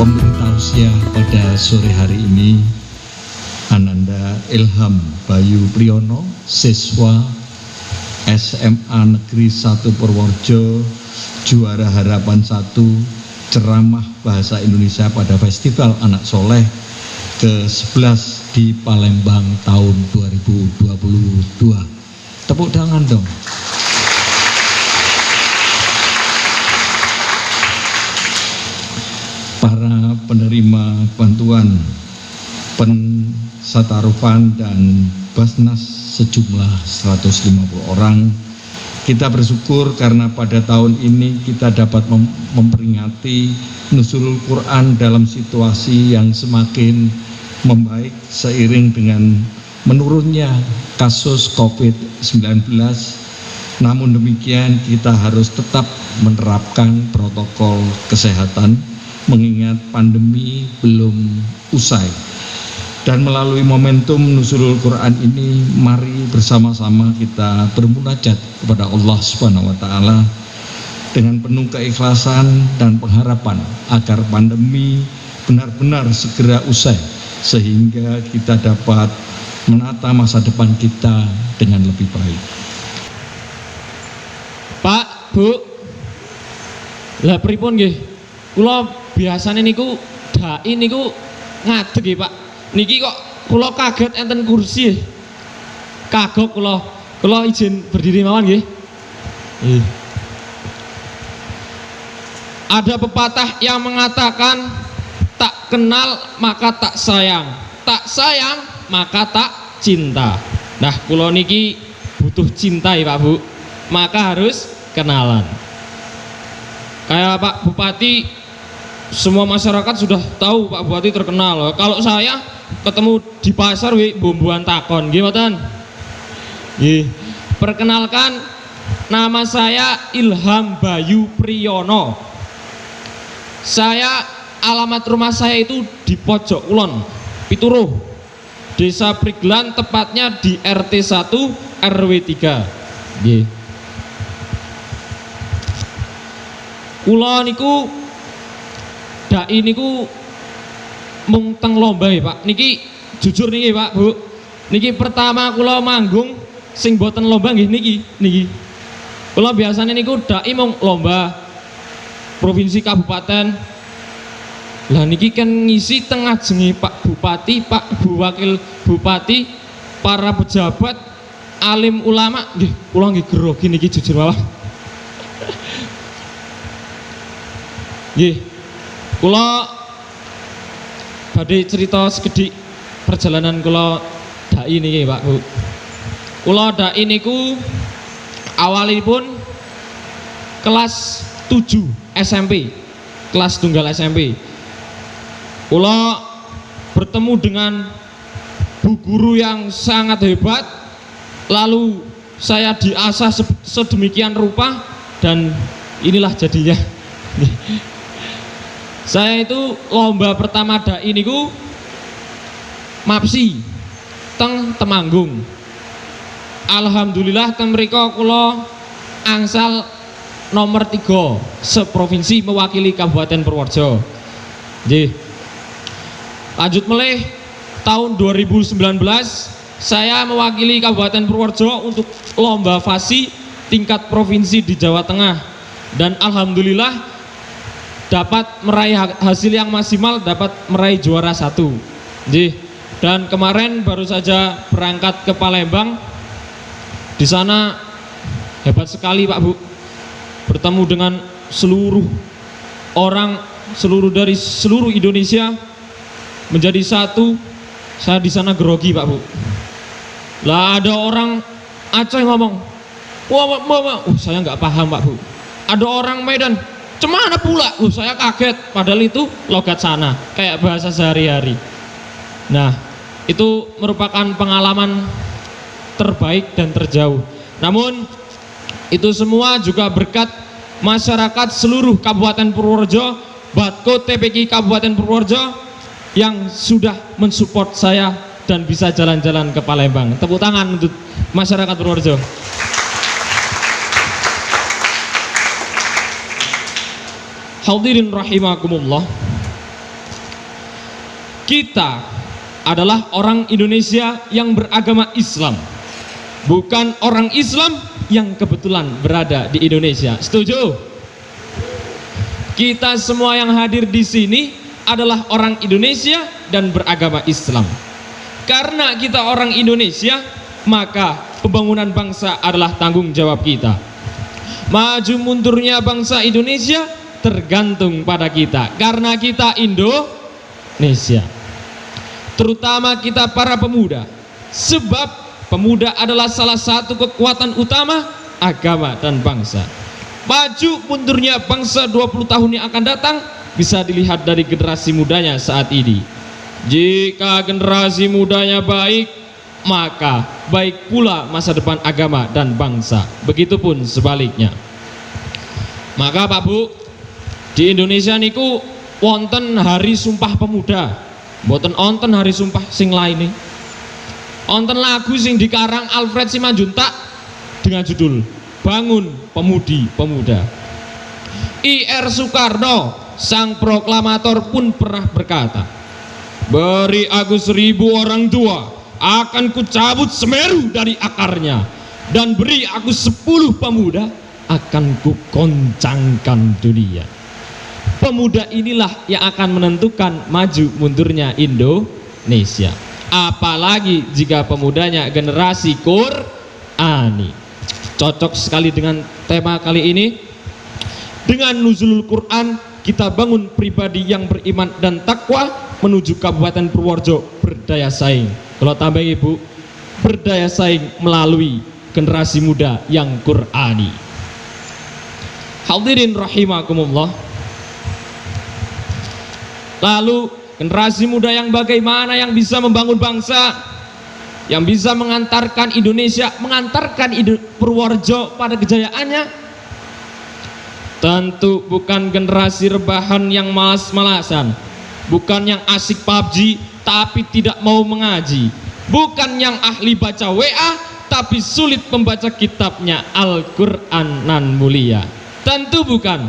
Pemberi tausiah pada sore hari ini Ananda Ilham Bayu Priyono, siswa SMA Negeri 1 Purworejo, juara harapan 1 ceramah bahasa Indonesia pada Festival Anak Soleh ke-11 di Palembang tahun 2022. Tepuk tangan dong. Para penerima bantuan pensatarufan dan Basnas sejumlah 150 orang. Kita bersyukur karena pada tahun ini kita dapat memperingati Nuzulul Quran dalam situasi yang semakin membaik seiring dengan menurunnya kasus COVID-19. Namun demikian kita harus tetap menerapkan protokol kesehatan mengingat pandemi belum usai. Dan melalui momentum Nuzulul Quran ini, mari bersama-sama kita bermunajat kepada Allah Subhanahu wa taala dengan penuh keikhlasan dan pengharapan agar pandemi benar-benar segera usai sehingga kita dapat menata masa depan kita dengan lebih baik. Pak, Bu, lah pripun nggih? Kula biasane niku dai niku ngadeg nggih, Pak. Niki kok kula kaget enten kursi. Kagok kula. Kula izin berdiri mawon nggih. Ada pepatah yang mengatakan tak kenal maka tak sayang. Tak sayang maka tak cinta. Nah, kula niki butuh cinta ya, Pak Bu. Maka harus kenalan. Kayak Pak Bupati, semua masyarakat sudah tahu Pak Bupati terkenal. Kalau saya ketemu di pasar bumbuan takon, gimana? Perkenalkan, nama saya Ilham Bayu Priyono. Alamat rumah saya itu di Pojok Kulon, Pituruh, Desa Priglan, tepatnya di RT 1 RW 3. Kula niku dai niku mung teng lomba ya, Pak. Niki jujur niki, Pak, Bu. Niki pertama kula manggung sing boten lomba nggih niki. Kula biasanya niku dai mung lomba provinsi kabupaten. Lah niki kan ngisi tengah jengi Pak Bupati, Pak Bu Wakil Bupati, para pejabat, alim ulama nggih. Kula nggih grogi niki jujur mawon. Nggih. Kula badhe cerita sekedhik perjalanan kula dai niki, Pak Bu. Kula dai niku awalipun kelas 7 SMP. Kelas tunggal SMP. Kula bertemu dengan bu guru yang sangat hebat. Lalu saya diasah sedemikian rupa dan inilah jadinya. Saya itu lomba pertama dai niku MAPSI teng Temanggung. Alhamdulillah teng mriko kula angsal nomor 3 seprovinsi mewakili Kabupaten Purworejo. Nggih. Lanjut melih tahun 2019 saya mewakili Kabupaten Purworejo untuk lomba vasi tingkat provinsi di Jawa Tengah dan alhamdulillah dapat meraih hasil yang maksimal, dapat meraih juara 1. Dan kemarin baru saja berangkat ke Palembang. Di sana hebat sekali Pak Bu, bertemu dengan seluruh orang, dari seluruh Indonesia menjadi satu. Saya di sana grogi Pak Bu. Lah ada orang Aceh ngomong, wah, saya nggak paham Pak Bu. Ada orang Medan, Cemana pula? Saya kaget, padahal itu logat sana, kayak bahasa sehari-hari. Nah, itu merupakan pengalaman terbaik dan terjauh. Namun itu semua juga berkat masyarakat seluruh Kabupaten Purworejo, Batko TPQ Kabupaten Purworejo yang sudah mensupport saya dan bisa jalan-jalan ke Palembang. Tepuk tangan untuk masyarakat Purworejo. Hadirin rahimakumullah. Kita adalah orang Indonesia yang beragama Islam, bukan orang Islam yang kebetulan berada di Indonesia. Setuju? Kita semua yang hadir di sini adalah orang Indonesia dan beragama Islam. Karena kita orang Indonesia, maka pembangunan bangsa adalah tanggung jawab kita. Maju mundurnya bangsa Indonesia tergantung pada kita, karena kita Indonesia, terutama kita para pemuda, sebab pemuda adalah salah satu kekuatan utama agama dan bangsa. Maju mundurnya bangsa 20 tahun yang akan datang bisa dilihat dari generasi mudanya saat ini. Jika generasi mudanya baik, maka baik pula masa depan agama dan bangsa. Begitupun sebaliknya. Maka Pak Bu, di Indonesia niku wonten hari Sumpah Pemuda, mboten wonten hari sumpah sing lain. Wonten lagu sing dikarang Alfred Simanjuntak dengan judul Bangun Pemudi Pemuda. I.R. Soekarno, sang proklamator pun pernah berkata, beri aku 1000 orang tua, akan kucabut Semeru dari akarnya, dan beri aku 10 pemuda, akan kukoncangkan dunia. Pemuda inilah yang akan menentukan maju mundurnya Indonesia. Apalagi jika pemudanya generasi Qur'ani. Cocok sekali dengan tema kali ini. Dengan nuzulul Quran, kita bangun pribadi yang beriman dan takwa menuju Kabupaten Purworejo berdaya saing. Kalau tambah Ibu, berdaya saing melalui generasi muda yang Qur'ani. Hadirin rahimakumullah. Lalu generasi muda yang bagaimana yang bisa membangun bangsa, yang bisa mengantarkan Indonesia, mengantarkan Purworejo pada kejayaannya? Tentu bukan generasi rebahan yang malas-malasan, bukan yang asik PUBG tapi tidak mau mengaji, bukan yang ahli baca WA tapi sulit membaca kitabnya Al-Quran nan mulia. Tentu bukan.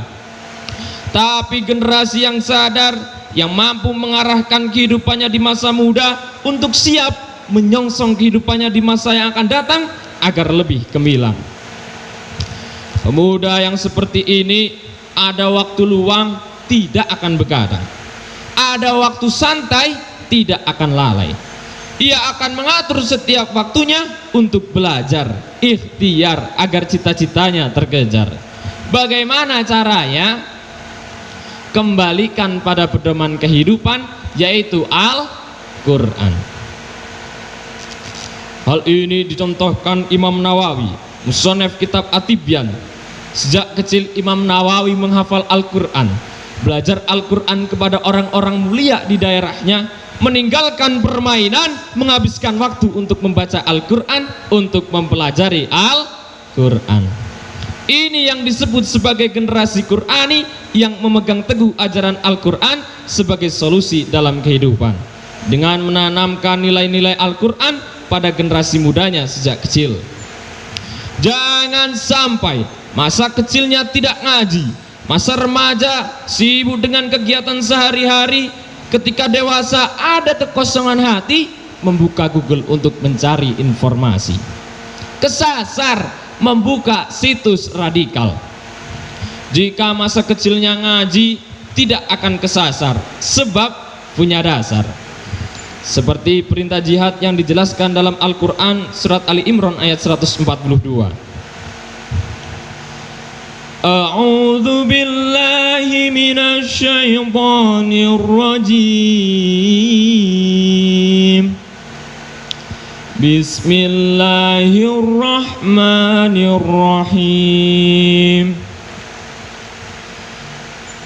Tapi generasi yang sadar, yang mampu mengarahkan kehidupannya di masa muda untuk siap menyongsong kehidupannya di masa yang akan datang agar lebih gemilang. Pemuda yang seperti ini ada waktu luang tidak akan begadang, ada waktu santai tidak akan lalai. Ia akan mengatur setiap waktunya untuk belajar, ikhtiar agar cita-citanya terkejar. Bagaimana caranya? Kembalikan pada pedoman kehidupan, yaitu Al-Quran. Hal ini dicontohkan Imam Nawawi, musannaf kitab At-Tibyan. Sejak kecil Imam Nawawi menghafal Al-Quran, belajar Al-Quran kepada orang-orang mulia di daerahnya, meninggalkan permainan, menghabiskan waktu untuk membaca Al-Quran, untuk mempelajari Al-Quran. Ini yang disebut sebagai generasi Qur'ani yang memegang teguh ajaran Al-Quran sebagai solusi dalam kehidupan, dengan menanamkan nilai-nilai Al-Quran pada generasi mudanya sejak kecil. Jangan sampai masa kecilnya tidak ngaji, masa remaja sibuk dengan kegiatan sehari-hari, ketika dewasa ada kekosongan hati membuka Google untuk mencari informasi, kesasar membuka situs radikal. Jika masa kecilnya ngaji, tidak akan kesasar sebab punya dasar. Seperti perintah jihad yang dijelaskan dalam Al-Quran surat Ali Imran ayat 142. A'udzu billahi minasy syaithanir rajim. Bismillahirrahmanirrahim.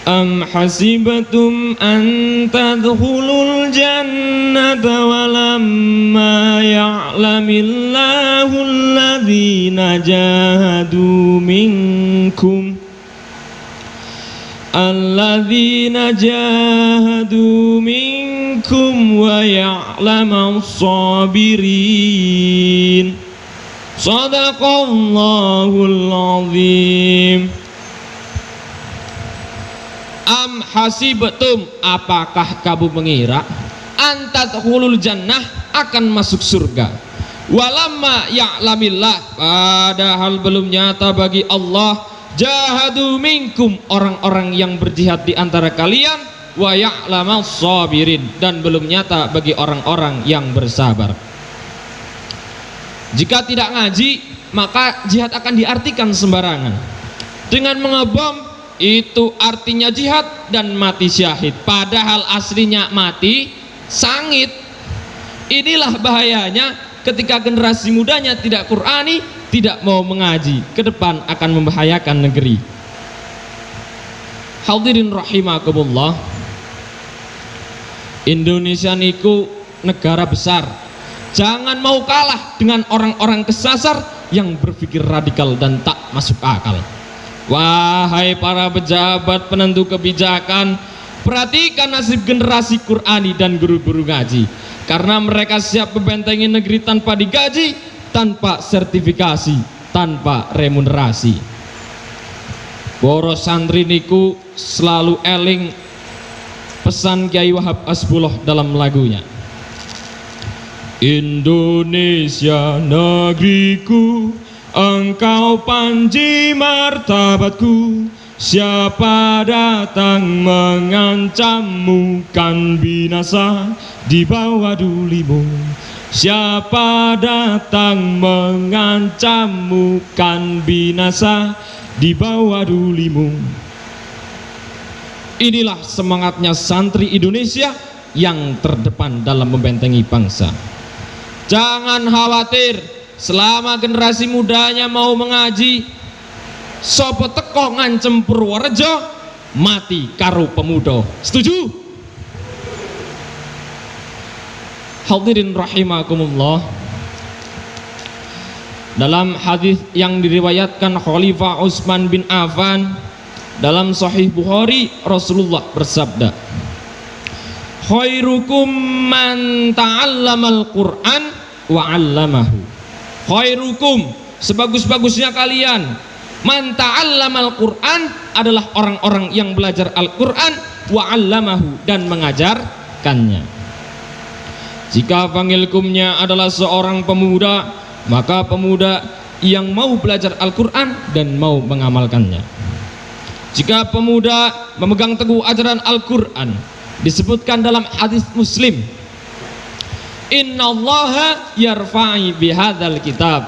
Am hasibtum an tadkhulul jannata walamma ya'lamillahu alladhina jahadu minkum wa ya'lamas sabirin. Shadaqallahul azim. Am hasibtum, apakah kamu mengira antadkhulul jannah, akan masuk surga, walamma ya'lamillah, padahal belum nyata bagi Allah, jahadu minkum, orang-orang yang berjihad di antara kalian, wa ya'lamas sabirin, dan belum nyata bagi orang-orang yang bersabar. Jika tidak ngaji, maka jihad akan diartikan sembarangan. Dengan mengebom itu artinya jihad dan mati syahid, padahal aslinya mati sangit. Inilah bahayanya ketika generasi mudanya tidak Qur'ani, tidak mau mengaji, ke depan akan membahayakan negeri. Hadirin rahimakumullah, Indonesia niku negara besar. Jangan mau kalah dengan orang-orang kesasar yang berpikir radikal dan tak masuk akal. Wahai para pejabat penentu kebijakan, perhatikan nasib generasi Qur'ani dan guru-guru ngaji, karena mereka siap membentengi negeri tanpa digaji, tanpa sertifikasi, tanpa remunerasi. Boros santri niku selalu eling pesan Kiai Wahab Hasbullah dalam lagunya. Indonesia negeriku, engkau panji martabatku, siapa datang mengancammu kan binasa di bawah dulimu. Siapa datang mengancammu kan binasa di bawah dulimu. Inilah semangatnya santri Indonesia yang terdepan dalam membentengi bangsa. Jangan khawatir, selama generasi mudanya mau mengaji, sopo teko ngancem Purworejo, mati karo pemuda. Setuju? Hadirin rahimakumullah, dalam hadis yang diriwayatkan Khalifah Utsman bin Affan dalam Sahih Bukhari, Rasulullah bersabda, khairukum man ta'allamal Qur'an wa 'allamahu. Khairukum, sebagus-bagusnya kalian, man ta'allamal Qur'an, adalah orang-orang yang belajar Al-Qur'an, wa 'allamahu, dan mengajarkannya. Jika pangilkumnya adalah seorang pemuda, maka pemuda yang mau belajar Al-Qur'an dan mau mengamalkannya. Jika pemuda memegang teguh ajaran Al-Qur'an, disebutkan dalam hadis Muslim, innallaha yarfa'i bihadzal kitab,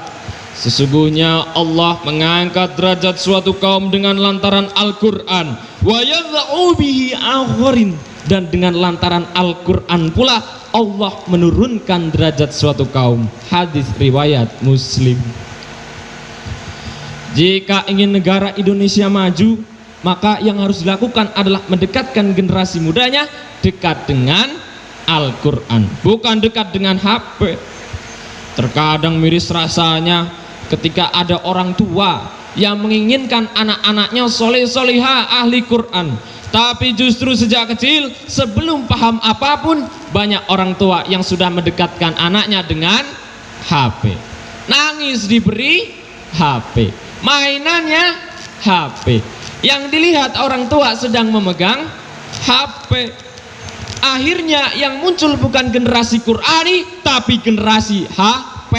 sesungguhnya Allah mengangkat derajat suatu kaum dengan lantaran Al-Qur'an, wa yadh'u bihi akharin, dan dengan lantaran Al-Qur'an pula Allah menurunkan derajat suatu kaum. Hadis riwayat Muslim. Jika ingin negara Indonesia maju, maka yang harus dilakukan adalah mendekatkan generasi mudanya dekat dengan Al-Qur'an, bukan dekat dengan HP. Terkadang miris rasanya ketika ada orang tua yang menginginkan anak-anaknya soleh-solehah ahli Qur'an, tapi justru sejak kecil sebelum paham apapun, banyak orang tua yang sudah mendekatkan anaknya dengan HP. Nangis diberi HP, mainannya HP. Yang dilihat orang tua sedang memegang HP. Akhirnya yang muncul bukan generasi Qur'ani, tapi generasi HP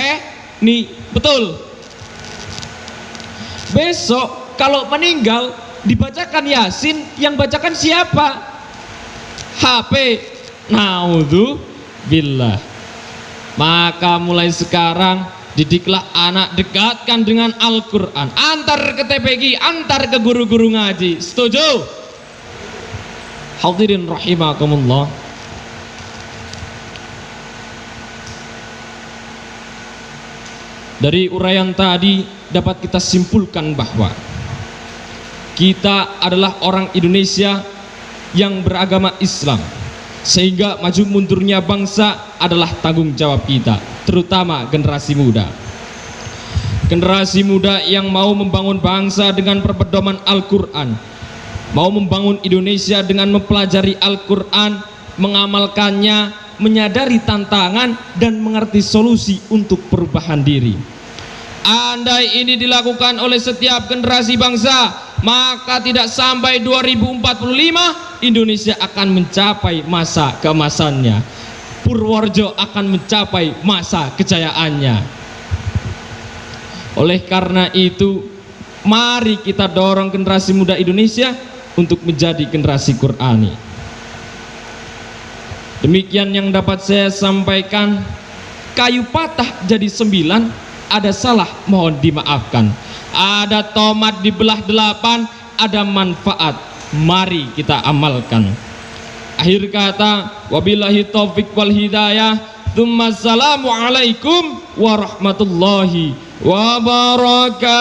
nih. Betul. Besok kalau meninggal dibacakan Yasin, yang bacakan siapa? HP. Naudzubillah. Maka mulai sekarang didiklah anak, dekatkan dengan Al-Qur'an, antar ke TPG, antar ke guru-guru ngaji. Setuju? Hadirin rahimakumullah, dari uraian tadi dapat kita simpulkan bahwa kita adalah orang Indonesia yang beragama Islam, sehingga maju mundurnya bangsa adalah tanggung jawab kita, terutama generasi muda. Generasi muda yang mau membangun bangsa dengan berpedoman Al-Quran, mau membangun Indonesia dengan mempelajari Al-Quran, mengamalkannya, menyadari tantangan dan mengerti solusi untuk perubahan diri. Andai ini dilakukan oleh setiap generasi bangsa, maka tidak sampai 2045 Indonesia akan mencapai masa keemasannya, Purworejo akan mencapai masa kejayaannya. Oleh karena itu, mari kita dorong generasi muda Indonesia untuk menjadi generasi Qur'ani. Demikian yang dapat saya sampaikan. Kayu patah jadi 9, ada salah mohon dimaafkan. Ada tomat dibelah 8, ada manfaat, mari kita amalkan. Akhir kata, wabillahi taufik wal hidayah. Assalamualaikum warahmatullahi wabarakatuh.